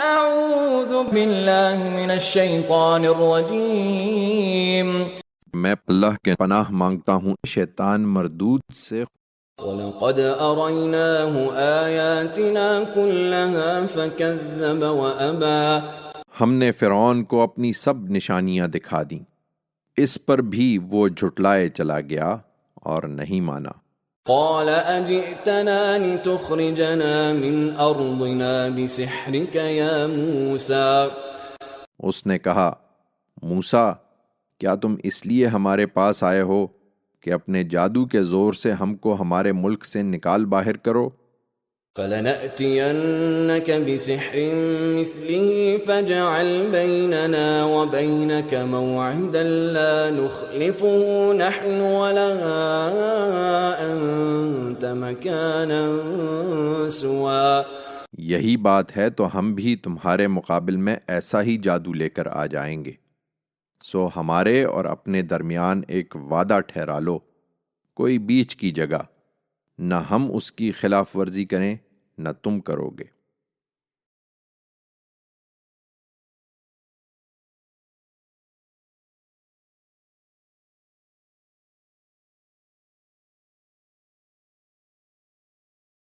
اعوذ باللہ من الشیطان الرجیم میں اللہ کے پناہ مانگتا ہوں شیطان مردود سے۔ وَلَقَدْ أَرَيْنَاهُ آيَاتِنَا كُلَّهَا فَكَذَّبَ وَأَبَى۔ ہم نے فرعون کو اپنی سب نشانیاں دکھا دیں، اس پر بھی وہ جھٹلائے چلا گیا اور نہیں مانا۔ قَالَ أَجِئْتَنَا لِتُخْرِجَنَا مِنْ أَرْضِنَا بِسِحْرِكَ يَا مُوسَى۔ اس نے کہا، موسیٰ، کیا تم اس لیے ہمارے پاس آئے ہو کہ اپنے جادو کے زور سے ہم کو ہمارے ملک سے نکال باہر کرو؟ فَلَنَأْتِيَنَّكَ بِسِحْرٍ مِثْلِهِ فَاجْعَلْ بَيْنَنَا وَبَيْنَكَ مَوْعِدًا لَا نُخْلِفُهُ نَحْنُ وَلَا أَنْتَ مَكَانًا سُوًى۔ یہی بات ہے تو ہم بھی تمہارے مقابل میں ایسا ہی جادو لے کر آ جائیں گے، سو ہمارے اور اپنے درمیان ایک وعدہ ٹھہرا لو، کوئی بیچ کی جگہ، نہ ہم اس کی خلاف ورزی کریں نہ تم کرو گے۔